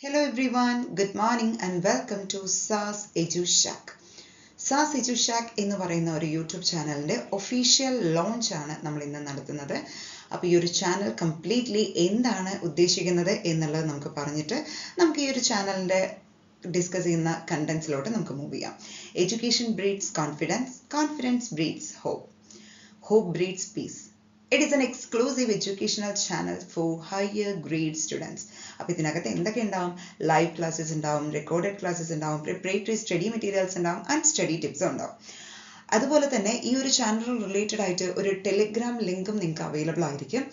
Hello everyone, good morning and welcome to SAS EduShack. SAS EduShack എന്ന് പറയുന്ന ഒരു YouTube ചാനലിൻ്റെ ഒഫീഷ്യൽ ലോഞ്ച് ആണ് നമ്മൾ ഇന്ന് നടത്തുന്നത്. അപ്പോൾ ഈ ഒരു ചാനൽ കംപ്ലീറ്റ്ലി എന്താണ് ഉദ്ദേശിക്കുന്നത് എന്നുള്ളത് നമുക്ക് പറഞ്ഞിട്ട് നമുക്ക് ഈ ഒരു ചാനലിൻ്റെ ഡിസ്കസ് ചെയ്യുന്ന കണ്ടന്റ്സിലോട്ട് നമുക്ക് മൂവ് ചെയ്യാം. Education breeds confidence, confidence breeds hope, hope breeds peace. It is an exclusive educational channel for higher grade students. അപ്പോൾ ഇതിനകത്ത് എന്തൊക്കെ ഉണ്ടാവും? ലൈവ് ക്ലാസ്സസ് ഉണ്ടാവും, റെക്കോർഡഡ് ക്ലാസ്സസ് ഉണ്ടാവും, പ്രിപ്പറേറ്ററി സ്റ്റഡി മെറ്റീരിയൽസ് ഉണ്ടാവും ആൻഡ് സ്റ്റഡി ടിപ്സും ഉണ്ടാവും. അതുപോലെ തന്നെ ഈ ഒരു ചാനൽ റിലേറ്റഡ് ആയിട്ട് ഒരു ടെലിഗ്രാം ലിങ്കും നിങ്ങൾക്ക് അവൈലബിൾ ആയിരിക്കും.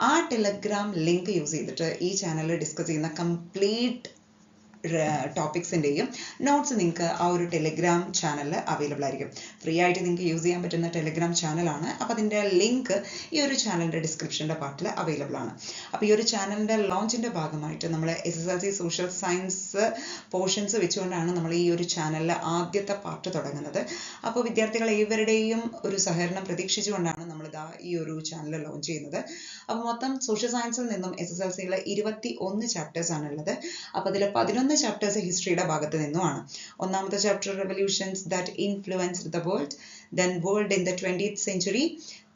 ആ ടെലിഗ്രാം ലിങ്ക് യൂസ് ചെയ്തിട്ട് ഈ ചാനലിൽ ഡിസ്കസ് ചെയ്യുന്ന കംപ്ലീറ്റ് ടോപ്പിക്സിൻ്റെയും നോട്ട്സ് നിങ്ങൾക്ക് ആ ഒരു ടെലിഗ്രാം ചാനലിൽ അവൈലബിൾ ആയിരിക്കും. ഫ്രീ ആയിട്ട് നിങ്ങൾക്ക് യൂസ് ചെയ്യാൻ പറ്റുന്ന ടെലിഗ്രാം ചാനലാണ്. അപ്പോൾ അതിൻ്റെ ലിങ്ക് ഈ ഒരു ചാനലിൻ്റെ ഡിസ്ക്രിപ്ഷൻ്റെ പാർട്ടിൽ അവൈലബിൾ ആണ്. അപ്പോൾ ഈ ഒരു ചാനലിൻ്റെ ലോഞ്ചിൻ്റെ ഭാഗമായിട്ട് നമ്മൾ SSLC സോഷ്യൽ സയൻസ് പോർഷൻസ് വെച്ചുകൊണ്ടാണ് നമ്മൾ ഈ ഒരു ചാനലിൽ ആദ്യത്തെ പാർട്ട് തുടങ്ങുന്നത്. അപ്പോൾ വിദ്യാർത്ഥികൾ ഏവരുടെയും ഒരു സഹകരണം പ്രതീക്ഷിച്ചുകൊണ്ടാണ് നമ്മൾ ഈ ഒരു ചാനൽ ലോഞ്ച് ചെയ്യുന്നത്. അപ്പോൾ മൊത്തം സോഷ്യൽ സയൻസിൽ നിന്നും SSLCയിലെ 21 ചാപ്റ്റേഴ്സ് ആണുള്ളത്. അപ്പോൾ അതിൽ 11 ചാപ്റ്റേഴ്സ് ഹിസ്റ്ററിയുടെ ഭാഗത്ത് നിന്നുമാണ്. ഒന്നാമത്തെ chapter revolutions that influenced the world, then world in the 20th century.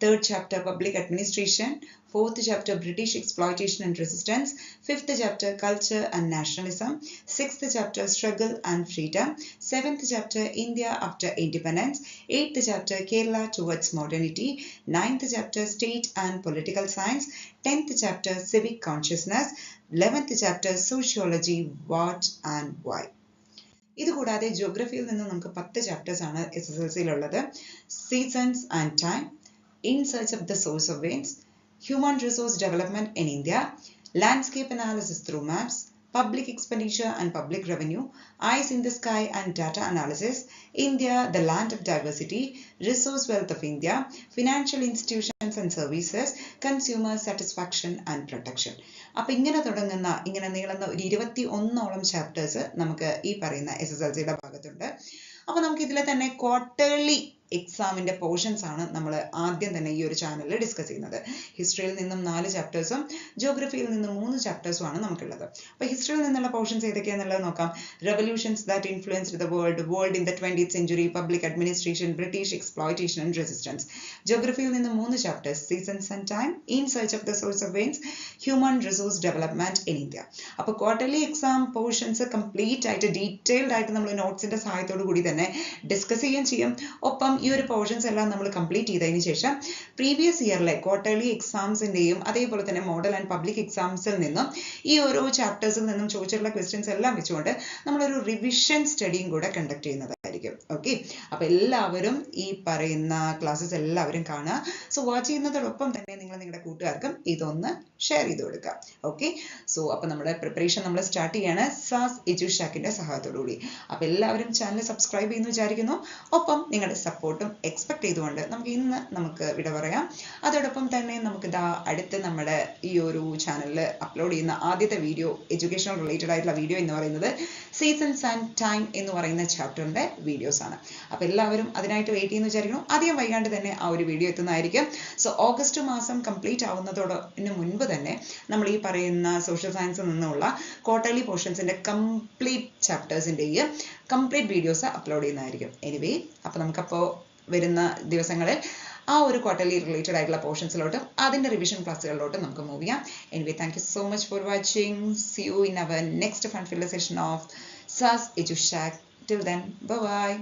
Third chapter public administration. Fourth chapter British exploitation and resistance. Fifth chapter culture and nationalism. Sixth chapter struggle and freedom. Seventh chapter India after independence. Eighth chapter Kerala towards modernity. Ninth chapter state and political science. 10th chapter civic consciousness. 11th chapter sociology, what and why. ഇതുകൂടാതെ ജോഗ്രഫിയിൽ നിന്ന് നമുക്ക് 10 chapters ആണ് SSLCയിലുള്ളത്. Seasons and time, in search of the source of veins, human resource development in India, landscape analysis through maps, public expenditure and public revenue, eyes in the sky and data analysis, India, the land of diversity, resource wealth of India, financial institutions and services, consumer satisfaction and protection. അപ്പോൾ ഇങ്ങനെ തുടങ്ങുന്ന ഇങ്ങനെ നീളുന്ന ഒരു 21ഓളം chapters നമുക്ക് ഈ പറയുന്ന SSLCയുടെ ഭാഗത്തുണ്ട്. അപ്പോൾ നമുക്ക് ഇതിലെ തന്നെ ക്വാർട്ടർലി എക്സാമിൻ്റെ പോർഷൻസ് ആണ് നമ്മൾ ആദ്യം തന്നെ ഈ ഒരു ചാനലിൽ ഡിസ്കസ് ചെയ്യുന്നത്. ഹിസ്റ്ററിയിൽ നിന്നും 4 ചാപ്റ്റേഴ്സും ജോഗ്രഫിയിൽ നിന്നും 3 ചാപ്റ്റേഴ്സും ആണ് നമുക്കുള്ളത്. അപ്പോൾ ഹിസ്റ്ററിയിൽ നിന്നുള്ള പോർഷൻസ് ഏതൊക്കെയാണെന്നുള്ളത് നോക്കാം. Revolutions that influenced the world, world in the 20th century, public administration, British exploitation and resistance. ജോഗ്രഫിയിൽ നിന്ന് 3 chapters, seasons and time, in search of the source of veins, human resource development in India. അപ്പോൾ quarterly exam portions complete ആയിട്ട് detailed ആയിട്ട് നമ്മൾ നോട്ട്സിന്റെ സഹായത്തോടു കൂടി തന്നെ discuss ചെയ്യുകയും ചെയ്യും. ഒപ്പം ഈ ഒരു പോർഷൻസ് എല്ലാം നമ്മൾ കംപ്ലീറ്റ് ചെയ്തതിന് ശേഷം പ്രീവിയസ് ഇയറിലെ ക്വാർട്ടർലി എക്സാംസിന്റെയും അതേപോലെ തന്നെ മോഡൽ ആൻഡ് പബ്ലിക് എക്സാംസിൽ നിന്നും ഈ ഓരോ ചാപ്റ്റേഴ്സിൽ നിന്നും ചോദിച്ചിട്ടുള്ള ക്വസ്റ്റ്യൻസ് എല്ലാം വെച്ചുകൊണ്ട് നമ്മളൊരു റിവിഷൻ സ്റ്റഡിയും കൂടെ കണ്ടക്ട് ചെയ്യുന്നതായിരിക്കും. ഓക്കെ, അപ്പോൾ എല്ലാവരും ഈ പറയുന്ന ക്ലാസ്സസ് എല്ലാവരും കാണുക. സോ വാച്ച് ചെയ്യുന്നതോടൊപ്പം തന്നെ നിങ്ങൾ നിങ്ങളുടെ കൂട്ടുകാർക്കും ഇതൊന്ന് ഷെയർ ചെയ്ത് കൊടുക്കുക. ഓക്കെ, സോ അപ്പോൾ നമ്മുടെ പ്രിപ്പറേഷൻ നമ്മൾ സ്റ്റാർട്ട് ചെയ്യാണ് SAS EduShackന്റെ സഹായത്തോടു കൂടി. അപ്പോൾ എല്ലാവരും ചാനൽ സബ്സ്ക്രൈബ് ചെയ്യുന്നു വിചാരിക്കുന്നു. ഒപ്പം നിങ്ങളുടെ സപ്പോർട്ടും എക്സ്പെക്ട് ചെയ്തുകൊണ്ട് നമുക്ക് വിട പറയാം. അതോടൊപ്പം തന്നെ നമുക്ക് അടുത്ത് നമ്മുടെ ഈ ഒരു ചാനലിൽ അപ്ലോഡ് ചെയ്യുന്ന ആദ്യത്തെ വീഡിയോ, എഡ്യൂക്കേഷണൽ റിലേറ്റഡ് ആയിട്ടുള്ള വീഡിയോ എന്ന് പറയുന്നത് സീസൺസ് ആൻഡ് ടൈം എന്ന് പറയുന്ന ചാപ്റ്ററിന്റെ വീഡിയോസ് ആണ്. അപ്പോൾ എല്ലാവരും അതിനായിട്ട് വെയിറ്റ് ചെയ്യുന്നു വിചാരിക്കുന്നു. അധികം വൈകാണ്ട് തന്നെ ആ ഒരു വീഡിയോ എത്തുന്നതായിരിക്കും. സോ ഓഗസ്റ്റ് മാസം കംപ്ലീറ്റ് ആവുന്നതോടൊപ്പം മുൻപ് തന്നെ നമ്മൾ ഈ പറയുന്ന സോഷ്യൽ സയൻസിൽ നിന്നുള്ള ക്വാർട്ടർലി പോർഷൻസിന്റെ കംപ്ലീറ്റ് ചാപ്റ്റേഴ്സിന്റെയും കംപ്ലീറ്റ് വീഡിയോസ് അപ്ലോഡ് ചെയ്യുന്നതായിരിക്കും. എനിവേ, അപ്പോൾ നമുക്കപ്പോൾ വരുന്ന ദിവസങ്ങളിൽ ആ ഒരു ക്വാർട്ടർലി റിലേറ്റഡ് ആയിട്ടുള്ള പോർഷൻസിലോട്ടും അതിന്റെ റിവിഷൻ ക്ലാസ്സുകളിലോട്ടും നമുക്ക് മൂവ് ചെയ്യാം. Anyway, thank you so much for watching. See you in our next fun filler session of SAS EduShack. Till then, bye bye.